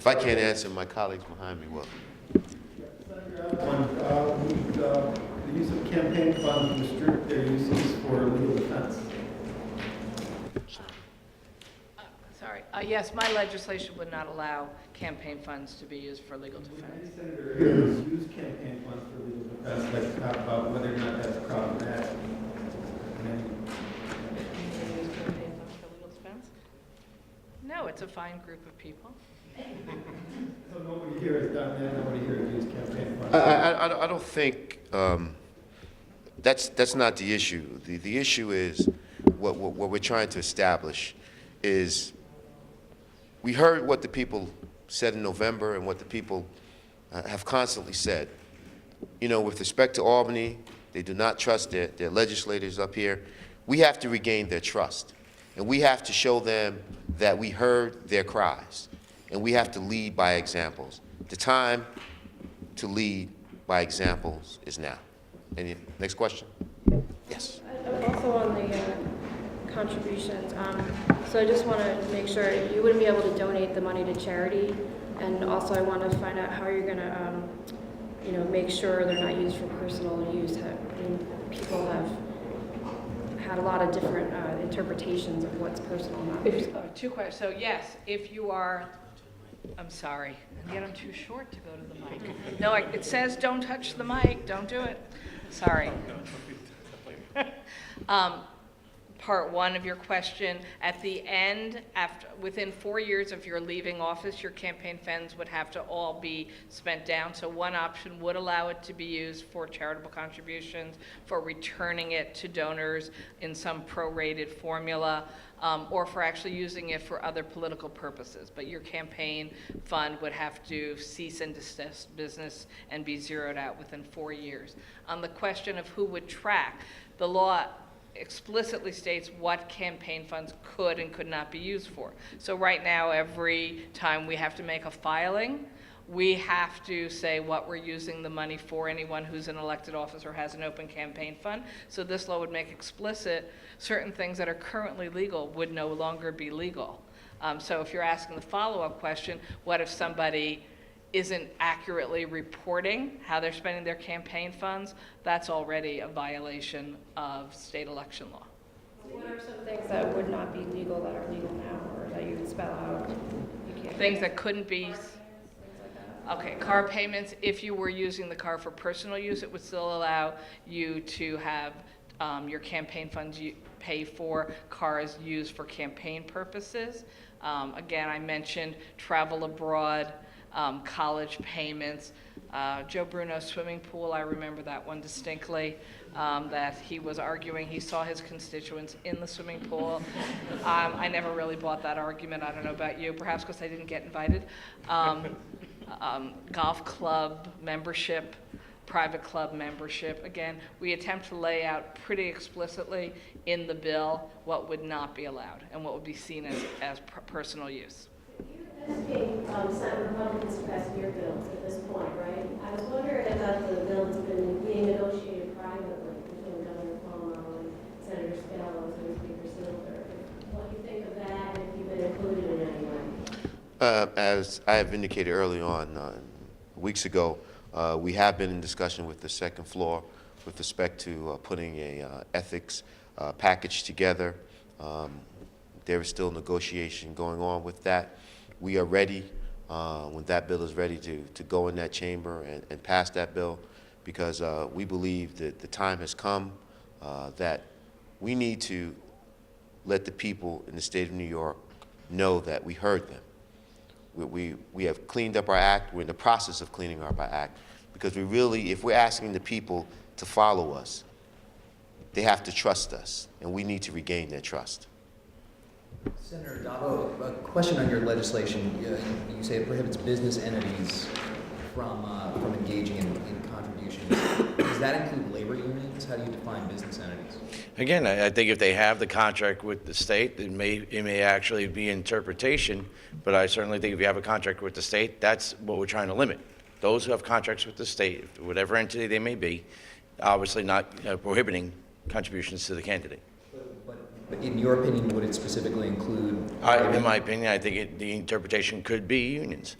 If I can't answer, my colleagues behind me will. The use of campaign funds restrict their uses for legal defense. Sorry. Yes, my legislation would not allow campaign funds to be used for legal defense. Any senator here has used campaign funds for legal defense, like to talk about whether or not that's problematic. No, it's a fine group of people. So nobody here has done that, nobody here has used campaign funds. I don't think that's not the issue. The issue is what we're trying to establish is we heard what the people said in November and what the people have constantly said. You know, with respect to Albany, they do not trust their legislators up here. We have to regain their trust, and we have to show them that we heard their cries, and we have to lead by examples. The time to lead by examples is now. Any next question? Yes. Also on the contributions, so I just want to make sure you wouldn't be able to donate the money to charity, and also I want to find out how you're going to, make sure they're not used for personal use. I mean, people have had a lot of different interpretations of what's personal and not personal. Two questions. So yes, if you are, I'm sorry, and yet I'm too short to go to the mic. No, it says don't touch the mic. Don't do it. Sorry. Part one of your question, at the end, within 4 years of your leaving office, your campaign funds would have to all be spent down. So one option would allow it to be used for charitable contributions, for returning it to donors in some prorated formula, or for actually using it for other political purposes. But your campaign fund would have to cease and desist business and be zeroed out within 4 years. On the question of who would track, the law explicitly states what campaign funds could and could not be used for. So right now, every time we have to make a filing, we have to say what we're using the money for, anyone who's in elected office or has an open campaign fund. So this law would make explicit certain things that are currently legal would no longer be legal. So if you're asking the follow-up question, what if somebody isn't accurately reporting how they're spending their campaign funds? That's already a violation of state election law. What are some things that would not be legal that are legal now, or that you would spell out? You can't. Things that couldn't be. Okay, car payments. If you were using the car for personal use, it would still allow you to have your campaign funds pay for cars used for campaign purposes. Again, I mentioned travel abroad, college payments. Joe Bruno's swimming pool, I remember that one distinctly, that he was arguing he saw his constituents in the swimming pool. I never really bought that argument. I don't know about you, perhaps because I didn't get invited. Golf club membership, private club membership. Again, we attempt to lay out pretty explicitly in the bill what would not be allowed and what would be seen as personal use. Asking Senate Republicans to pass your bills at this point, right? I was wondering about the bill that's been being negotiated privately between Governor Cuomo and Senator Scalise and Speaker Silver. What do you think of that, and if you've been included in any way? As I have indicated early on, weeks ago, we have been in discussion with the second floor with respect to putting a ethics package together. There is still negotiation going on with that. We are ready, when that bill is ready, to go in that chamber and pass that bill, because we believe that the time has come that we need to let the people in the state of New York know that we heard them. We have cleaned up our act. We're in the process of cleaning up our act, because we really, if we're asking the people to follow us, they have to trust us, and we need to regain their trust. Senator Dabo, a question on your legislation. You say it prohibits business entities from engaging in contributions. Does that include labor unions? How do you define business entities? Again, I think if they have the contract with the state, it may actually be interpretation, but I certainly think if you have a contract with the state, that's what we're trying to limit. Those who have contracts with the state, whatever entity they may be, obviously not prohibiting contributions to the candidate. But in your opinion, would it specifically include? In my opinion, I think the interpretation could be unions.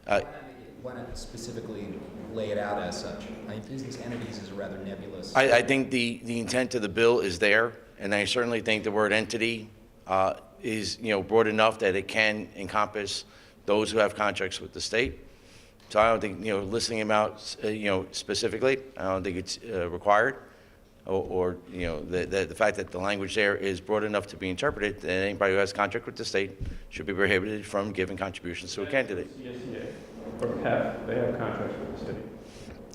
Why not specifically lay it out as such? I mean, business entities is a rather nebulous. I think the intent of the bill is there, and I certainly think the word entity is, broad enough that it can encompass those who have contracts with the state. So I don't think, listing them out, specifically, I don't think it's required, or the fact that the language there is broad enough to be interpreted, that anybody who has a contract with the state should be prohibited from giving contributions to a candidate. CSEA, or they have contracts with the city.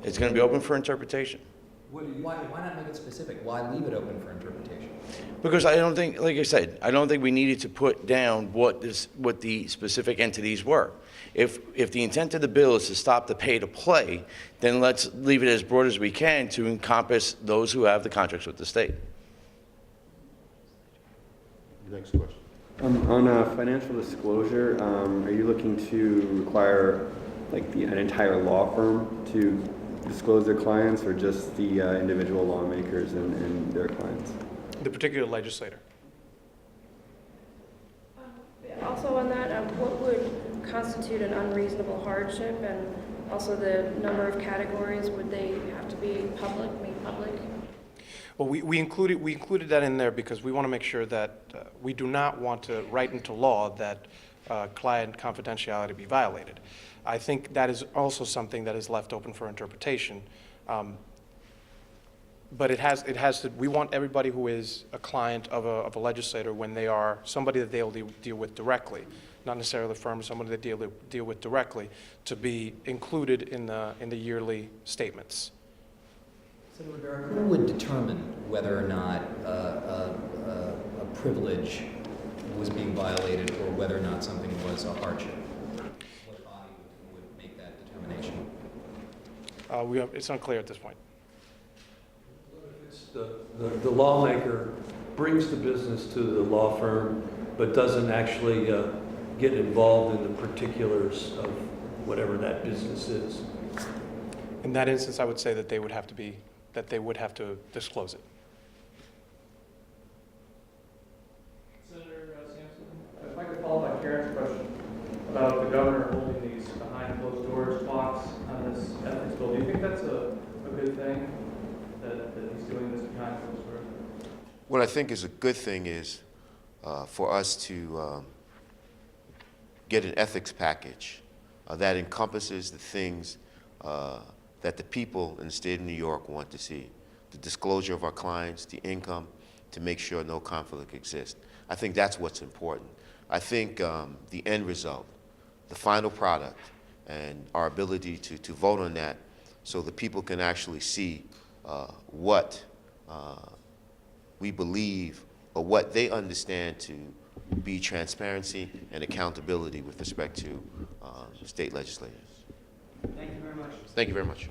It's going to be open for interpretation. Why not make it specific? Why leave it open for interpretation? Because I don't think, like I said, I don't think we needed to put down what the specific entities were. If the intent of the bill is to stop the pay to play, then let's leave it as broad as we can to encompass those who have the contracts with the state. Next question. On financial disclosure, are you looking to require an entire law firm to disclose their clients, or just the individual lawmakers and their clients? The particular legislator. Also on that, what would constitute an unreasonable hardship, and also the number of categories, would they have to be made public? Well, we included that in there because we want to make sure that we do not want to write into law that client confidentiality be violated. I think that is also something that is left open for interpretation. But it has to, we want everybody who is a client of a legislator, when they are somebody that they'll deal with directly, not necessarily a firm, somebody they deal with directly, to be included in the yearly statements. Senator Rivera, who would determine whether or not a privilege was being violated, or whether or not something was a hardship? What body would make that determination? It's unclear at this point. The lawmaker brings the business to the law firm, but doesn't actually get involved in the particulars of whatever that business is. In that instance, I would say that they would have to disclose it. Senator Sampson, if I could follow up on Karen's question about the governor holding these behind closed doors talks on this ethics bill, do you think that's a good thing, that he's doing this behind closed doors? What I think is a good thing is for us to get an ethics package that encompasses the things that the people in the state of New York want to see. The disclosure of our clients, the income, to make sure no conflict exists. I think that's what's important. I think the end result, the final product, and our ability to vote on that so the people can actually see what we believe, or what they understand to be transparency and accountability with respect to state legislators. Thank you very much. Thank you very much.